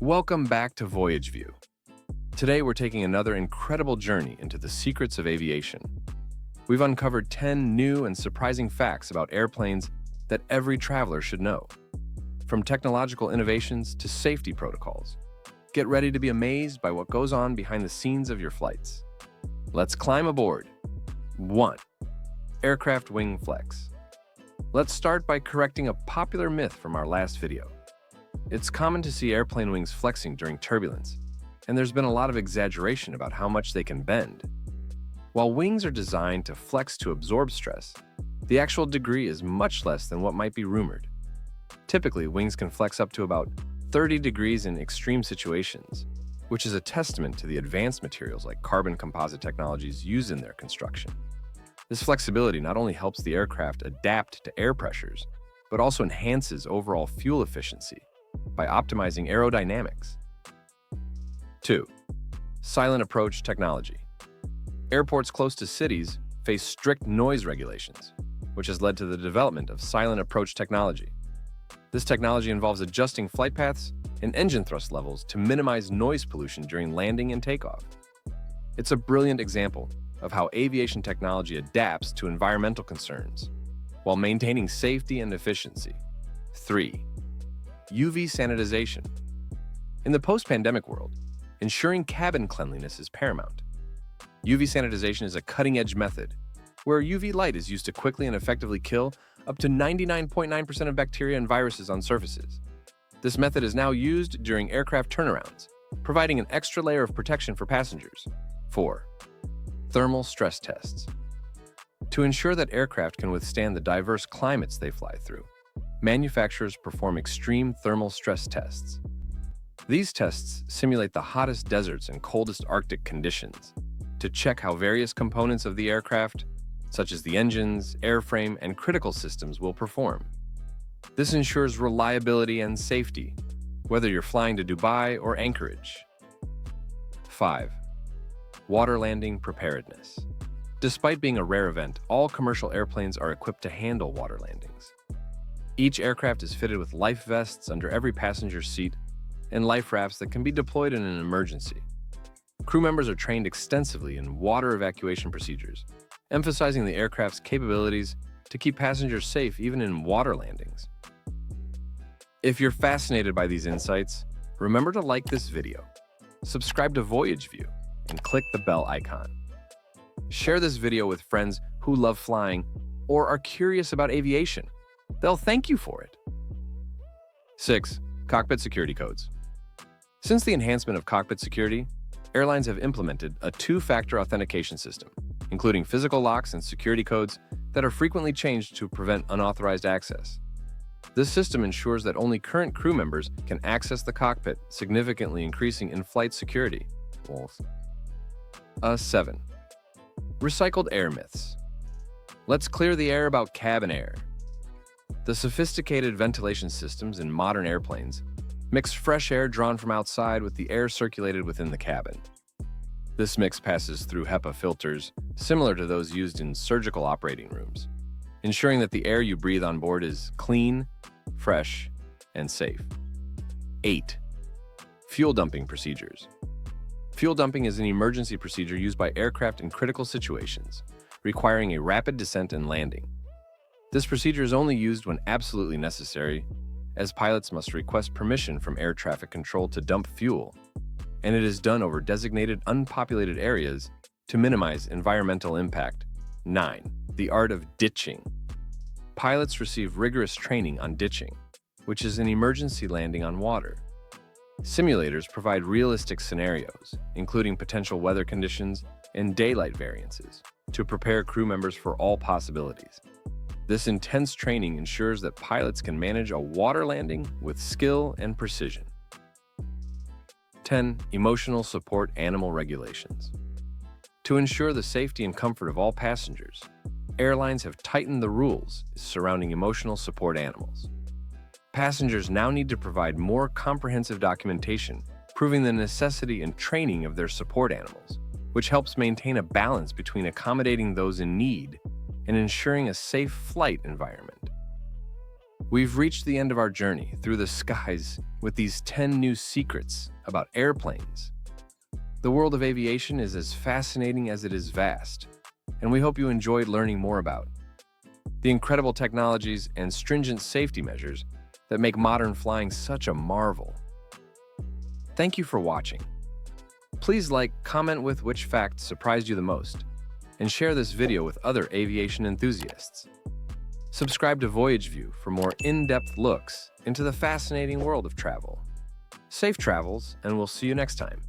Welcome back to VoyageView. Today we're taking another incredible journey into the secrets of aviation. We've uncovered 10 new and surprising facts about airplanes that every traveler should know. From technological innovations to safety protocols, get ready to be amazed by what goes on behind the scenes of your flights. Let's climb aboard. 1. Aircraft wing flex. Let's start by correcting a popular myth from our last video. It's common to see airplane wings flexing during turbulence, and there's been a lot of exaggeration about how much they can bend. While wings are designed to flex to absorb stress, the actual degree is much less than what might be rumored. Typically, wings can flex up to about 30 degrees in extreme situations, which is a testament to the advanced materials like carbon composite technologies used in their construction. This flexibility not only helps the aircraft adapt to air pressures, but also enhances overall fuel efficiency by optimizing aerodynamics. 2. Silent approach technology. Airports close to cities face strict noise regulations, which has led to the development of silent approach technology. This technology involves adjusting flight paths and engine thrust levels to minimize noise pollution during landing and takeoff. It's a brilliant example of how aviation technology adapts to environmental concerns while maintaining safety and efficiency. 3. UV sanitization. In the post-pandemic world, ensuring cabin cleanliness is paramount. UV sanitization is a cutting-edge method where UV light is used to quickly and effectively kill up to 99.9% of bacteria and viruses on surfaces. This method is now used during aircraft turnarounds, providing an extra layer of protection for passengers. 4. Thermal stress tests. To ensure that aircraft can withstand the diverse climates they fly through, manufacturers perform extreme thermal stress tests. These tests simulate the hottest deserts and coldest Arctic conditions to check how various components of the aircraft, such as the engines, airframe, and critical systems, will perform. This ensures reliability and safety, whether you're flying to Dubai or Anchorage. 5. Water landing preparedness. Despite being a rare event, all commercial airplanes are equipped to handle water landings. Each aircraft is fitted with life vests under every passenger's seat and life rafts that can be deployed in an emergency. Crew members are trained extensively in water evacuation procedures, emphasizing the aircraft's capabilities to keep passengers safe even in water landings. If you're fascinated by these insights, remember to like this video, subscribe to VoyageView, and click the bell icon. Share this video with friends who love flying or are curious about aviation. They'll thank you for it. 6. Cockpit security codes. Since the enhancement of cockpit security, airlines have implemented a two-factor authentication system, including physical locks and security codes that are frequently changed to prevent unauthorized access. This system ensures that only current crew members can access the cockpit, significantly increasing in-flight security. 7. Recycled air myths. Let's clear the air about cabin air. The sophisticated ventilation systems in modern airplanes mix fresh air drawn from outside with the air circulated within the cabin. This mix passes through HEPA filters similar to those used in surgical operating rooms, ensuring that the air you breathe on board is clean, fresh, and safe. 8. Fuel dumping procedures. Fuel dumping is an emergency procedure used by aircraft in critical situations, requiring a rapid descent and landing. This procedure is only used when absolutely necessary, as pilots must request permission from air traffic control to dump fuel, and it is done over designated unpopulated areas to minimize environmental impact. 9. The art of ditching. Pilots receive rigorous training on ditching, which is an emergency landing on water. Simulators provide realistic scenarios, including potential weather conditions and daylight variances, to prepare crew members for all possibilities. This intense training ensures that pilots can manage a water landing with skill and precision. 10. Emotional support animal regulations. To ensure the safety and comfort of all passengers, airlines have tightened the rules surrounding emotional support animals. Passengers now need to provide more comprehensive documentation, proving the necessity and training of their support animals, which helps maintain a balance between accommodating those in need and ensuring a safe flight environment. We've reached the end of our journey through the skies with these 10 new secrets about airplanes. The world of aviation is as fascinating as it is vast, and we hope you enjoyed learning more about the incredible technologies and stringent safety measures that make modern flying such a marvel. Thank you for watching. Please like, comment with which fact surprised you the most, and share this video with other aviation enthusiasts. Subscribe to VoyageView for more in-depth looks into the fascinating world of travel. Safe travels, and we'll see you next time.